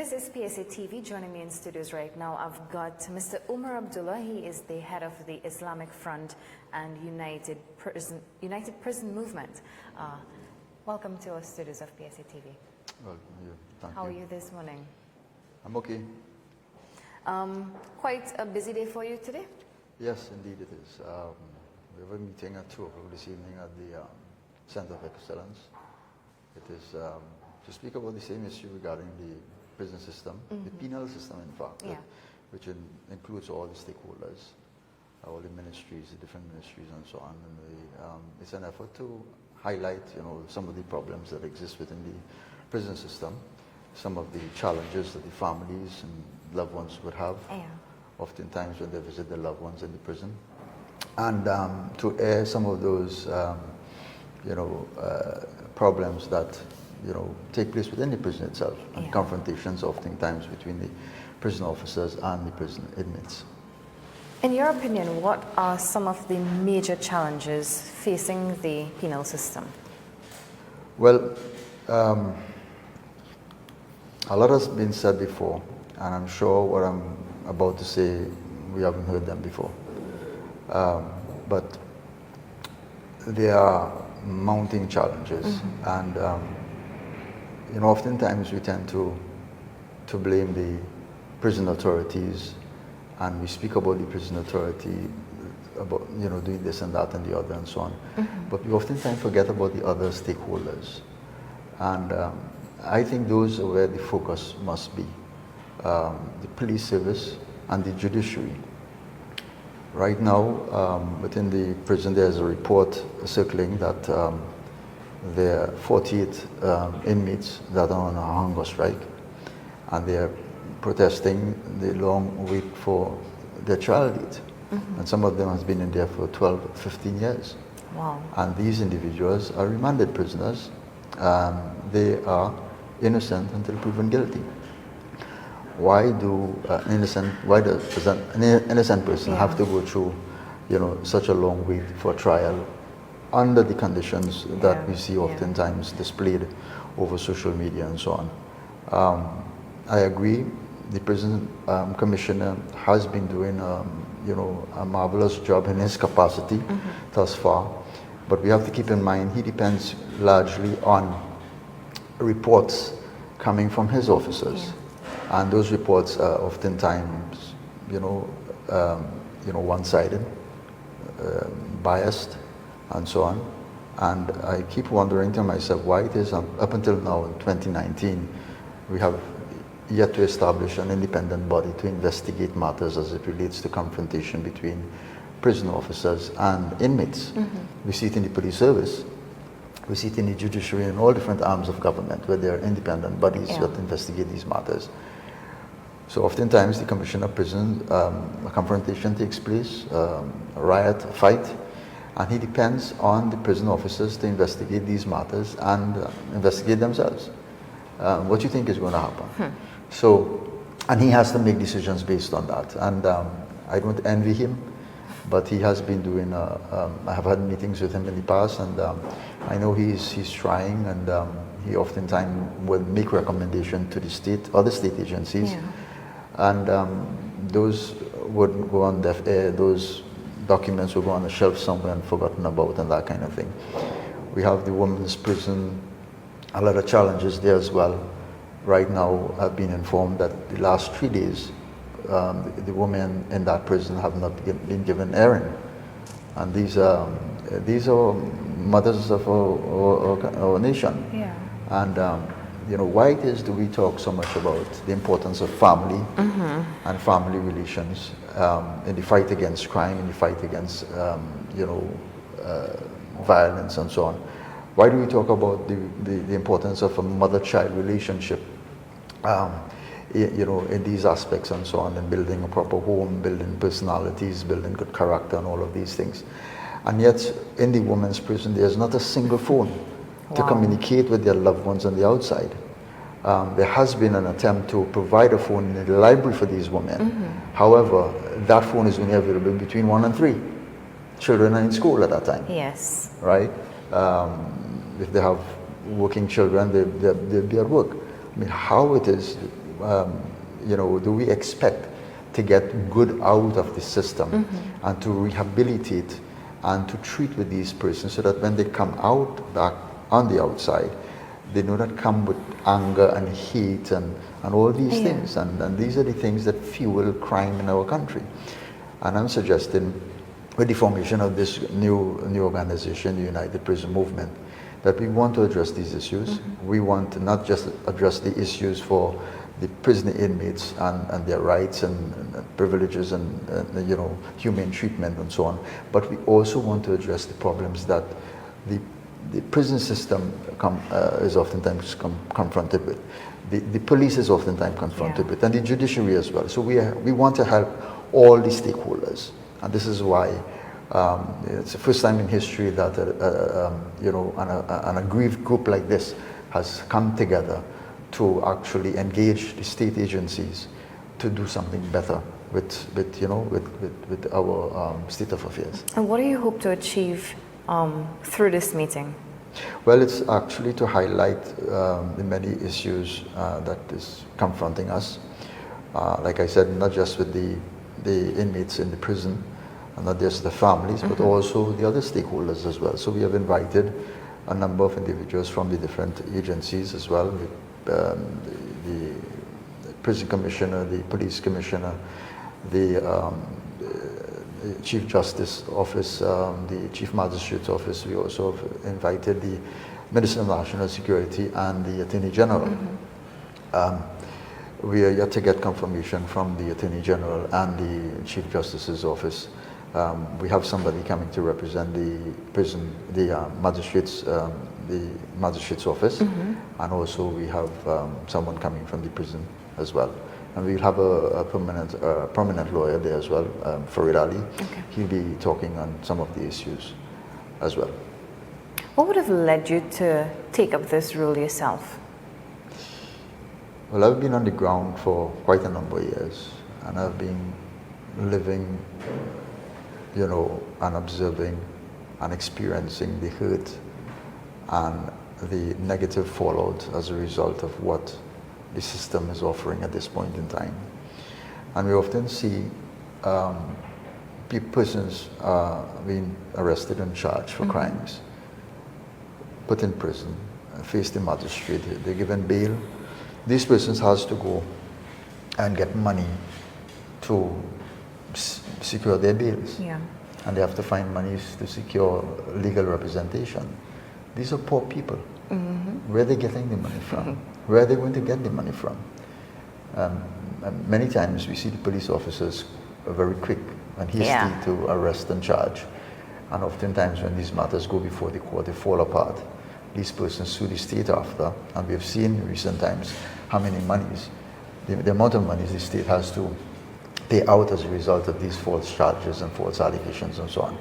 This is PSA TV. Joining me in studios right now, I've got Mr. Umar Abdullah. He is the head of the Islamic Front and United Prison Movement. Welcome to our studios of PSA TV. Well, yeah, thank How you. are you this morning? I'm okay. Quite a busy day for you today? Yes, indeed it is. We have a meeting at 2 o'clock this evening at the Center of Excellence. It is to speak about the same issue regarding the prison system, the penal system in fact, which includes all the stakeholders, all the ministries, the different ministries and so on. And it's an effort to highlight, some of the problems that exist within the prison system, some of the challenges that the families and loved ones would have, oftentimes when they visit their loved ones in the prison, and to air some of those, problems that take place within the prison itself, and confrontations oftentimes between the prison officers and the prison inmates. In your opinion, what are some of the major challenges facing the penal system? Well, a lot has been said before, and I'm sure what I'm about to say, we haven't heard them before. But there are mounting challenges, and oftentimes we tend to blame the prison authorities, and we speak about the prison authority about doing this and that and the other and so on. But we oftentimes forget about the other stakeholders, and I think those are where the focus must be: the police service and the judiciary. Right now, within the prison, there's a report circling that there are 48 inmates that are on a hunger strike, and they're protesting the long wait for their trial date. And some of them has been in there for 12, 15 years. Wow. And these individuals are remanded prisoners. They are innocent until proven guilty. Why does an innocent person have to go through, such a long wait for trial under the conditions that we see oftentimes displayed over social media and so on? I agree. The prison commissioner has been doing, a marvelous job in his capacity thus far. But we have to keep in mind he depends largely on reports coming from his officers. And those reports are oftentimes, one-sided, biased, and so on. And I keep wondering to myself why it is up until now in 2019, we have yet to establish an independent body to investigate matters as it relates to confrontation between prison officers and inmates. We see it in the police service. We see it in the judiciary and all different arms of government where there are independent bodies that investigate these matters. So oftentimes the commissioner of prison, a confrontation takes place, a riot, a fight, and he depends on the prison officers to investigate these matters and investigate themselves. What do you think is going to happen? So, and he has to make decisions based on that. And I don't envy him, but he has been doing, I have had meetings with him in the past, and I know he's trying, and he oftentimes will make recommendation to the state, other state agencies, and those would go on deaf ear, those documents will go on a shelf somewhere and forgotten about and that kind of thing. We have the women's prison, a lot of challenges there as well. Right now, I've been informed that the last 3 days, the women in that prison have not been given airing. And these are mothers of our nation. And why it is do we talk so much about the importance of family and family relations in the fight against crime, in the fight against violence and so on? Why do we talk about the importance of a mother-child relationship in these aspects and so on, and building a proper home, building personalities, building good character and all of these things? And yet in the women's prison there's not a single phone to communicate with their loved ones on the outside. There has been an attempt to provide a phone in the library for these women. However, that phone is only available between 1 and 3. Children are in school at that time. Yes. Right? If they have working children, they'll be at work. I mean, how it is, do we expect to get good out of the system and to rehabilitate and to treat with these persons so that when they come out back on the outside, they do not come with anger and hate and all these things. And these are the things that fuel crime in our country. And I'm suggesting with the formation of this new organization, the United Prison Movement, that we want to address these issues. We want to not just address the issues for the prisoner inmates and their rights and privileges and humane treatment and so on, but we also want to address the problems that the prison system is oftentimes confronted with. The police is oftentimes confronted with, and the judiciary as well. So we want to help all the stakeholders, and this is why it's the first time in history that an aggrieved group like this has come together to actually engage the state agencies to do something better with our state of affairs. And what do you hope to achieve through this meeting? Well, it's actually to highlight the many issues that is confronting us. Like I said, not just with the inmates in the prison, and not just the families, but also the other stakeholders as well. So we have invited a number of individuals from the different agencies as well, the prison commissioner, the police commissioner, the Chief Justice Office, the Chief Magistrate's Office. We also have invited the Minister of National Security and the Attorney General. We are yet to get confirmation from the Attorney General and the Chief Justice's Office. We have somebody coming to represent the prison, the magistrate's office, and also we have someone coming from the prison as well. And we'll have a prominent lawyer there as well, Farid Ali. Okay. He'll be talking on some of the issues as well. What would have led you to take up this role yourself? Well, I've been on the ground for quite a number of years, and I've been living, and observing and experiencing the hurt and the negative fallout as a result of what the system is offering at this point in time. And we often see persons being arrested and charged for crimes, put in prison, face the magistrate, they're given bail. These persons has to go and get money to secure their bails. Yeah. And they have to find money to secure legal representation. These are poor people. Where are they getting the money from? Where are they going to get the money from? And many times we see the police officers are very quick and hasty to arrest and charge. And oftentimes when these matters go before the court, they fall apart. These persons sue the state after, and we have seen in recent times how many monies, the amount of money the state has to pay out as a result of these false charges and false allegations and so on.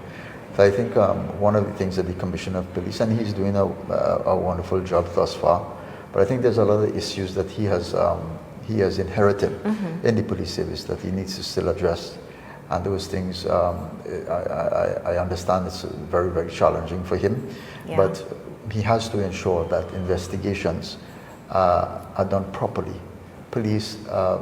So I think one of the things that the Commissioner of Police, and he's doing a wonderful job thus far, but I think there's a lot of issues that he has inherited in the police service that he needs to still address. And those things, I understand it's very, very challenging for him, but he has to ensure that investigations are done properly. Police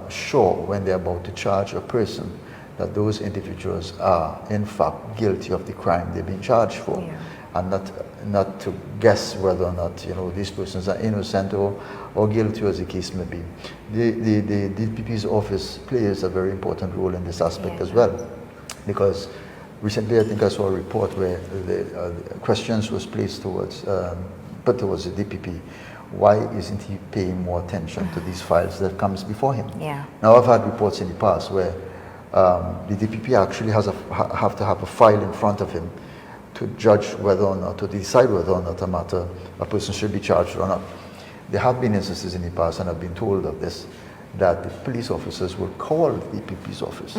sure when they're about to charge a person that those individuals are in fact guilty of the crime they've been charged for, and not to guess whether or not these persons are innocent or guilty, as the case may be. The DPP's office plays a very important role in this aspect as well, because recently I think I saw a report where the questions was placed towards the DPP. Why isn't he paying more attention to these files that comes before him? Now I've had reports in the past where the DPP actually have to have a file in front of him to judge whether or not, to decide whether or not a person should be charged or not. There have been instances in the past, and I've been told of this, that the police officers will call the DPP's office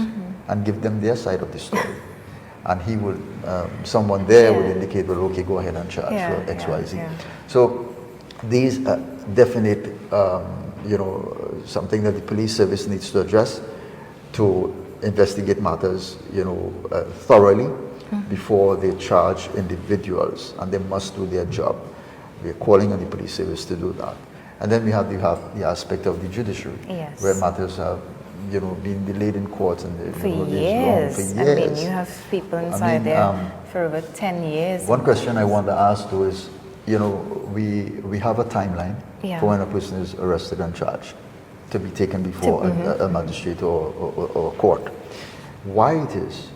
and give them their side of the story. And he will, someone there will indicate, well, okay, go ahead and charge for X, Y, Z. So these are definite, something that the police service needs to address to investigate matters, thoroughly before they charge individuals, and they must do their job. We are calling on the police service to do that. And then we have the aspect of the judiciary, Yes. where matters have, been delayed in court and For years. I mean, you have people inside there for over 10 years. One question I want to ask though is, we have a timeline for when a person is arrested and charged to be taken before a magistrate or court. Why it is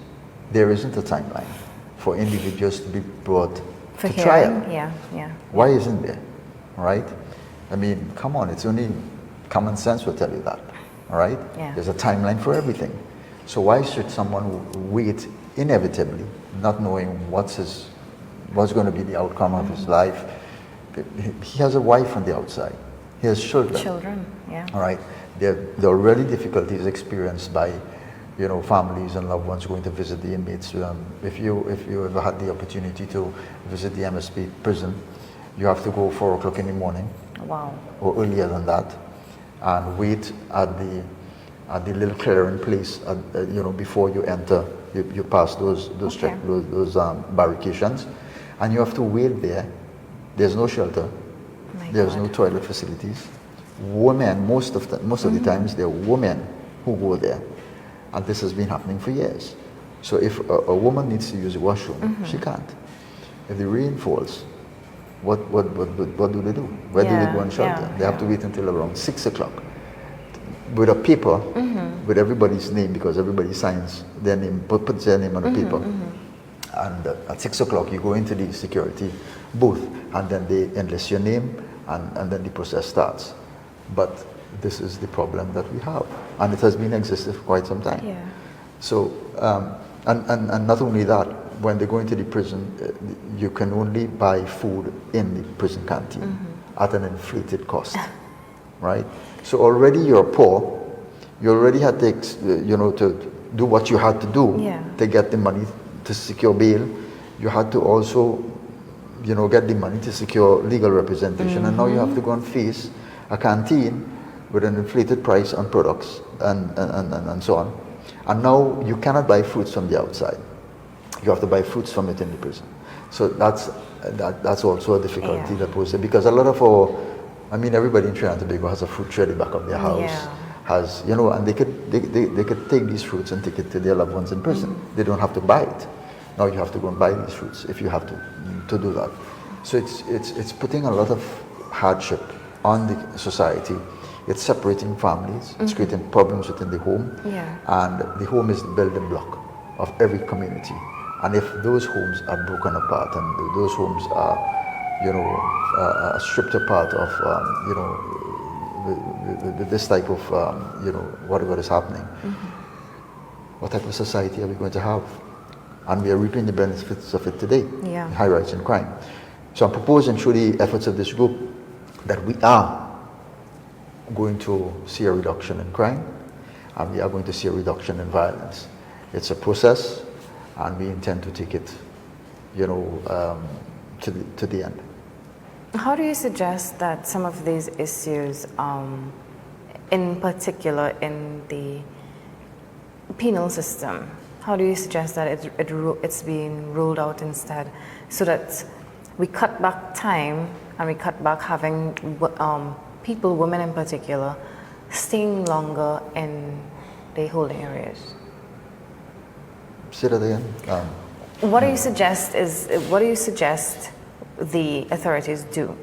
there isn't a timeline for individuals to be brought for to hearing. trial? Yeah. Why isn't there? Right? I mean, come on, it's only common sense will tell you that. All right? Yeah. There's a timeline for everything. So why should someone wait inevitably, not knowing what's going to be the outcome of his life? He has a wife on the outside. He has children. Children, yeah. All right. There are already difficulties experienced by, families and loved ones going to visit the inmates. If you ever had the opportunity to visit the MSP prison, you have to go 4 o'clock in the morning. Wow. Or earlier than that, and wait at the little clearing place, before you enter. You pass those barricades, and you have to wait there. There's no shelter. There's no toilet facilities. Women, most of the times, they're women who go there, and this has been happening for years. So if a woman needs to use the washroom, she can't. If the rain falls, what do they do? Where do they go and shelter? They have to wait until around 6 o'clock with a paper with everybody's name, because everybody signs their name, puts their name on the paper. And at 6 o'clock you go into the security booth, and then they enlist your name, and then the process starts. But this is the problem that we have, and it has been existing for quite some time. Yeah. So, and not only that, when they go into the prison, you can only buy food in the prison canteen at an inflated cost, right? So already you're poor. You already had to, to do what you had to do to get the money to secure bail. You had to also, get the money to secure legal representation, and now you have to go and face a canteen with an inflated price on products and so on. And now you cannot buy fruits from the outside. You have to buy fruits from it in the prison. So that's also a difficulty that poses, because a lot of everybody in Trinidad and Tobago has a fruit tray at the back of their house. Has, and they could take these fruits and take it to their loved ones in prison. They don't have to buy it. Now you have to go and buy these fruits if you have to do that. So it's putting a lot of hardship on the society. It's separating families. It's creating problems within the home. And the home is the building block of every community. And if those homes are broken apart, and those homes are stripped apart of this type of whatever is happening, what type of society are we going to have? And we are reaping the benefits of it today. High rise in crime. So I'm proposing, through the efforts of this group, that we are going to see a reduction in crime, and we are going to see a reduction in violence. It's a process, and we intend to take it, to the end. How do you suggest that some of these issues, in particular in the penal system, how do you suggest that it's being rolled out instead, so that we cut back time and we cut back having people, women in particular, staying longer in the holding areas? Say that again. What do you suggest the authorities do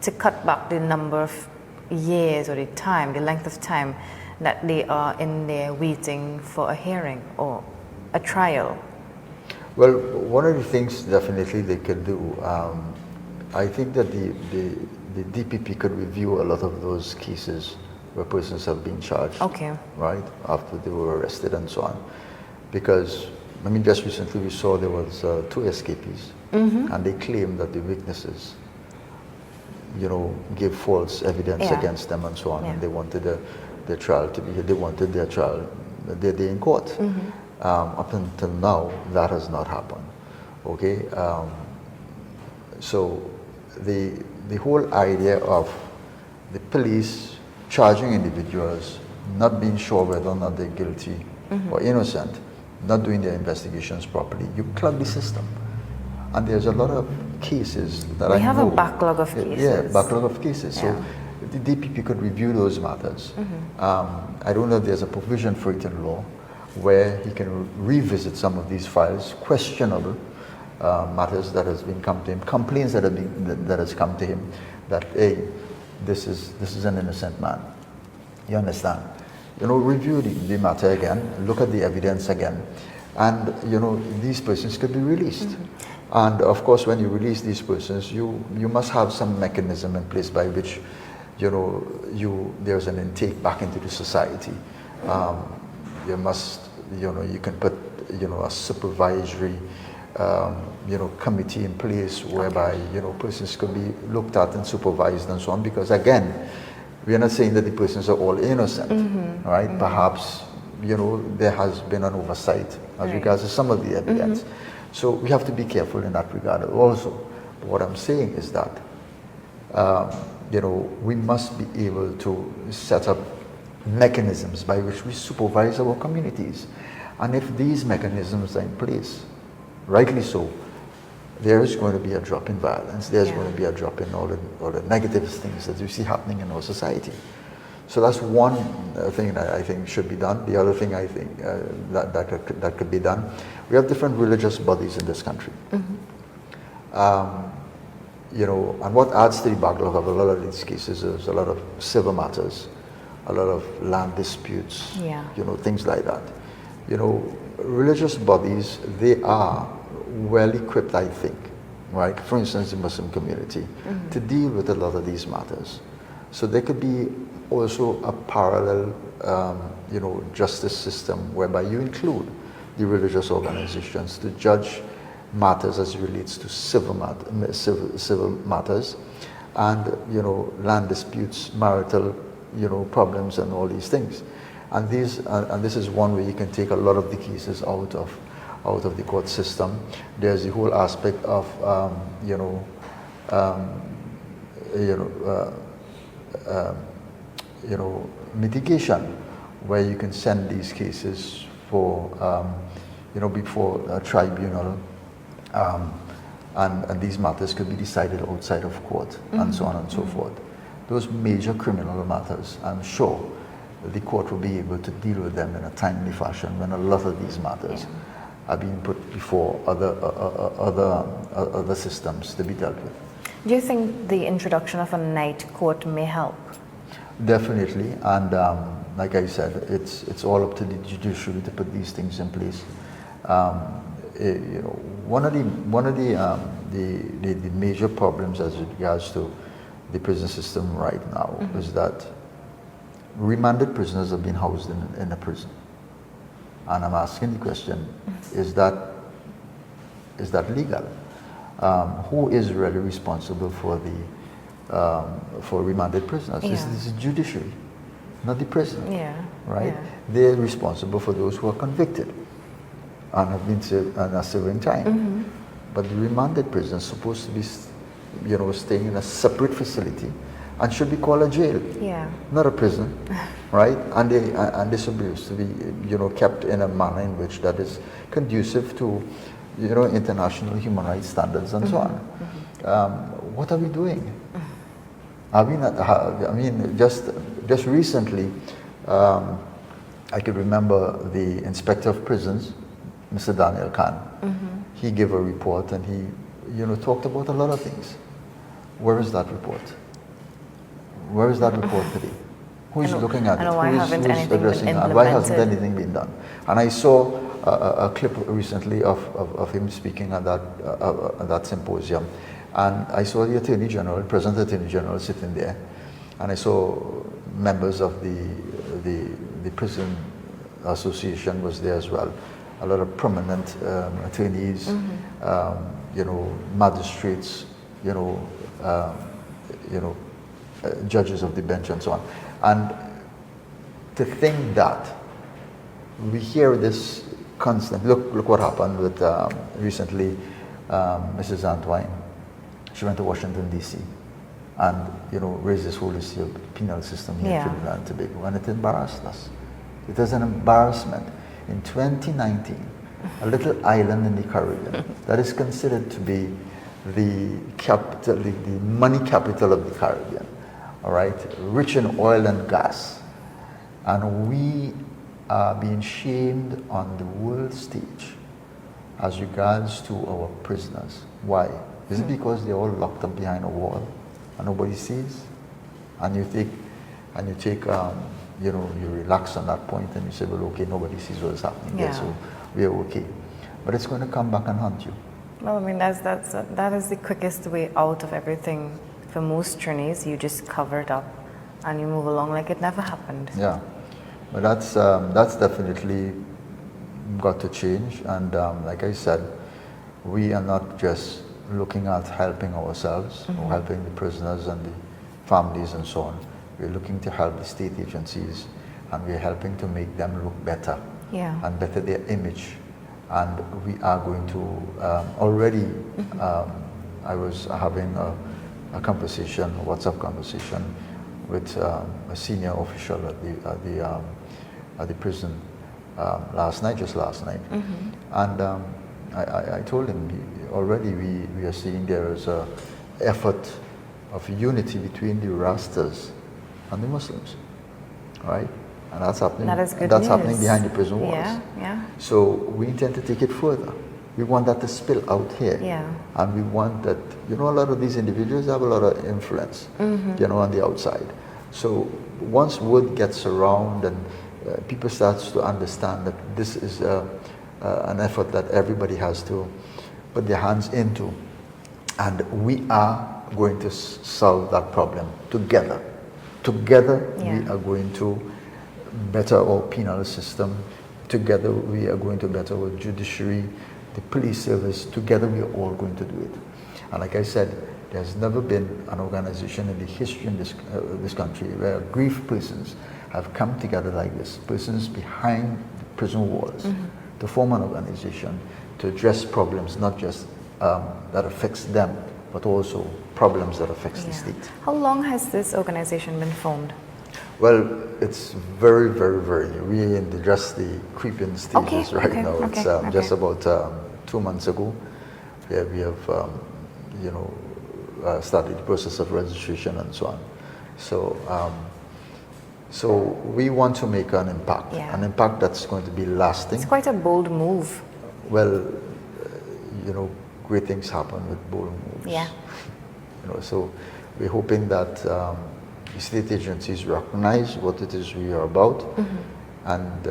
to cut back the number of years, or the length of time that they are in there waiting for a hearing or a trial? Well, one of the things definitely they could do, I think that the DPP could review a lot of those cases where persons have been charged, right, after they were arrested and so on. Because, just recently we saw there was 2 escapees, and they claimed that the witnesses, gave false evidence against them and so on, and they wanted their trial to be, their day in court. Up until now, that has not happened. Okay, so the whole idea of the police charging individuals, not being sure whether or not they're guilty or innocent, not doing their investigations properly, you clog the system. And there's a lot of cases that we have a backlog of cases. Backlog of cases. So the DPP could review those matters. I don't know if there's a provision for it in law where he can revisit some of these files, questionable matters that has been come to him, complaints that has come to him, that hey, this is an innocent man. You understand? You know, review the matter again, look at the evidence again, and you know, these persons could be released. And of course, when you release these persons, you must have some mechanism in place by which, you know, there's an intake back into the society. You must, you know, you can put, you know, a supervisory, you know, committee in place whereby, you know, persons could be looked at and supervised and so on. Because again, we are not saying that the persons are all innocent, right? Perhaps, you know, there has been an oversight as regards to some of the evidence. So we have to be careful in that regard also. But what I'm saying is that, you know, we must be able to set up mechanisms by which we supervise our communities. And if these mechanisms are in place, rightly so, there is going to be a drop in violence. There's going to be a drop in all the negative things that you see happening in our society. So that's one thing that I think should be done. The other thing I think that could be done, we have different religious bodies in this country. You know, and what adds to the backlog of a lot of these cases is a lot of civil matters, a lot of land disputes, you know, things like that. You know, religious bodies, they are well equipped, I think, right? For instance, the Muslim community, to deal with a lot of these matters. So there could be also a parallel, you know, justice system whereby you include the religious organizations to judge matters as it relates to civil matters, and you know, land disputes, marital, you know, problems, and all these things. And this is one way you can take a lot of the cases out of the court system. There's the whole aspect of mitigation, where you can send these cases for before a tribunal, and these matters could be decided outside of court, and so on and so forth. Those major criminal matters, I'm sure the court will be able to deal with them in a timely fashion when a lot of these matters are being put before other systems to be dealt with. Do you think the introduction of a night court may help? Definitely, and like I said, it's all up to the judiciary to put these things in place. One of the major problems as regards to the prison system right now is that remanded prisoners have been housed in a prison, and I'm asking the question: is that legal? Who is really responsible for remanded prisoners? This is the judiciary, not the prison. Right? They're responsible for those who are convicted and have been serving time. But the remanded prisoners are supposed to be, staying in a separate facility and should be called a jail, not a prison, right? And they're supposed to be, kept in a manner in which that is conducive to, international human rights standards and so on. What are we doing? Are we not? I mean, just recently, I could remember the inspector of prisons, Mr. Daniel Khan. He gave a report and he, talked about a lot of things. Where is that report? Where is that report today? Who is looking at it? Who is addressing it? Why hasn't anything been done? And I saw a clip recently of him speaking at that symposium. And I saw the Attorney General, Present Attorney General, sitting there. And I saw members of the Prison Association was there as well. A lot of prominent attorneys, magistrates, judges of the bench and so on. And to think that we hear this constant, look what happened with recently Mrs. Antoine. She went to Washington, D.C. and, raised this whole issue of the penal system here in Trinidad and Tobago, and it embarrassed us. It was an embarrassment. In 2019, a little island in the Caribbean that is considered to be the capital, the money capital of the Caribbean, all right, rich in oil and gas. And we are being shamed on the world stage as regards to our prisoners. Why? Is it because they're all locked up behind a wall and nobody sees? And you relax on that point and you say, well, okay, nobody sees what's happening there, so we're okay. But it's going to come back and haunt you. Well, I mean, that is the quickest way out of everything. For most trainees, you just cover it up and you move along like it never happened. Yeah, but that's definitely got to change. And like I said, we are not just looking at helping ourselves or helping the prisoners and the families and so on. We're looking to help the state agencies, and we're helping to make them look better and better their image. And we are going to already. I was having a conversation, a WhatsApp conversation, with a senior official at the prison just last night, and I told him already we are seeing there is a effort of unity between the Rastas and the Muslims, right? And that's happening. That is good that's news. Happening behind the prison walls. Yeah. So we intend to take it further. We want that to spill out here. Yeah. And we want that, a lot of these individuals have a lot of influence, on the outside. So once word gets around and people start to understand that this is an effort that everybody has to put their hands into, and we are going to solve that problem together. Together, we are going to better our penal system. Together, we are going to better our judiciary, the police service. Together, we are all going to do it. And like I said, there's never been an organization in the history in this country where grief persons have come together like this, persons behind the prison walls, to form an organization to address problems, not just that affects them, but also problems that affects the state. How long has this organization been formed? Well, it's very, very, very new. We're in just the creeping stages now. It's just about 2 months ago. We have, started the process of registration and so on. So we want to make an impact that's going to be lasting. It's quite a bold move. Well, great things happen with bold moves. Yeah. So we're hoping that the state agencies recognize what it is we are about, and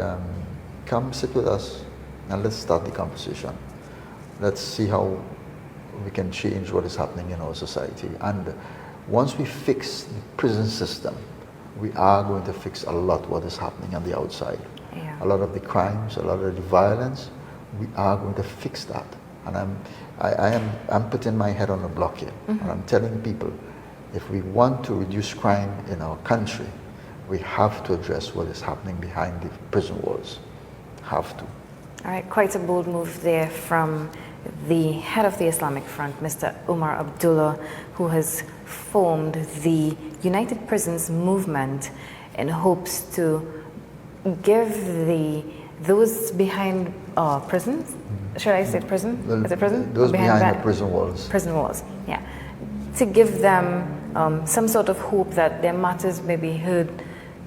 come sit with us and let's start the conversation. Let's see how we can change what is happening in our society. And once we fix the prison system, we are going to fix a lot what is happening on the outside. Yeah. A lot of the crimes, a lot of the violence, we are going to fix that. And I'm putting my head on the block here, and I'm telling people, if we want to reduce crime in our country, we have to address what is happening behind the prison walls. Have to. All right, quite a bold move there from the head of the Islamic Front, Mr. Umar Abdullah, who has formed the United Prisons movement in hopes to give those behind prisons, should I say prison? Is it prison? Those behind the prison walls. Prison walls, yeah. To give them some sort of hope that their matters may be heard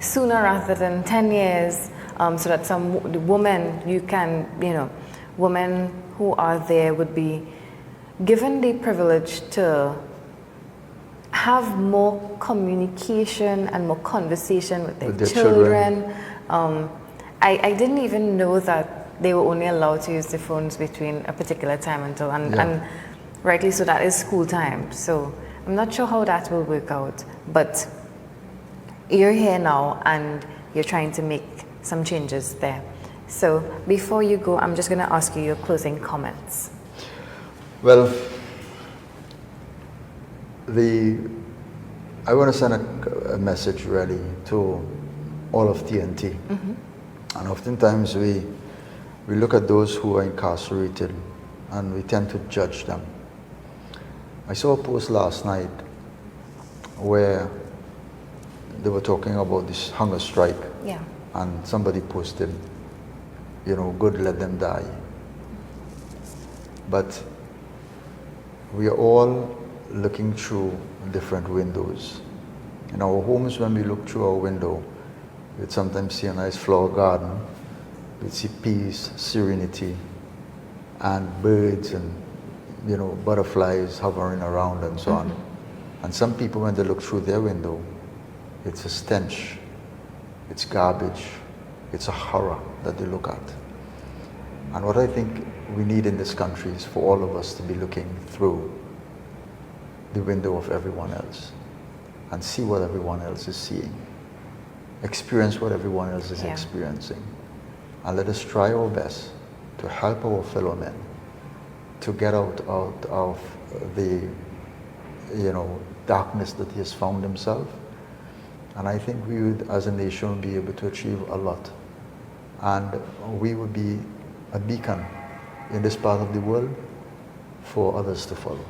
sooner rather than 10 years, so that some women women who are there would be given the privilege to have more communication and more conversation with their children. I didn't even know that they were only allowed to use the phones between a particular time until, and rightly so, that is school time. So I'm not sure how that will work out, but you're here now and you're trying to make some changes there. So before you go, I'm just going to ask you your closing comments. Well, I want to send a message really to all of TNT. And oftentimes we look at those who are incarcerated and we tend to judge them. I saw a post last night where they were talking about this hunger strike. Yeah. And somebody posted, good, let them die. But we are all looking through different windows. In our homes, when we look through our window, we'd sometimes see a nice flower garden, we'd see peace, serenity, and birds and, you know, butterflies hovering around and so on. And some people, when they look through their window, it's a stench, it's garbage, it's a horror that they look at. And what I think we need in this country is for all of us to be looking through the window of everyone else and see what everyone else is seeing, experience what everyone else is experiencing, and let us try our best to help our fellow men to get out of the, you know, darkness that he has found himself. And I think we would, as a nation, be able to achieve a lot. And we would be a beacon in this part of the world for others to follow.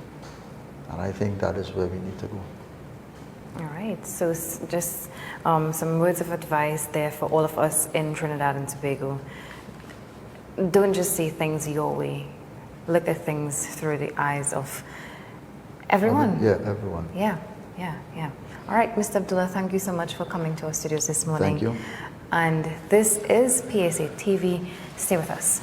And I think that is where we need to go. All right, so just some words of advice there for all of us in Trinidad and Tobago. Don't just see things your way. Look at things through the eyes of everyone. Yeah, everyone. Yeah. All right, Mr. Abdullah, thank you so much for coming to our studios this morning. Thank you. And this is PSA TV. Stay with us.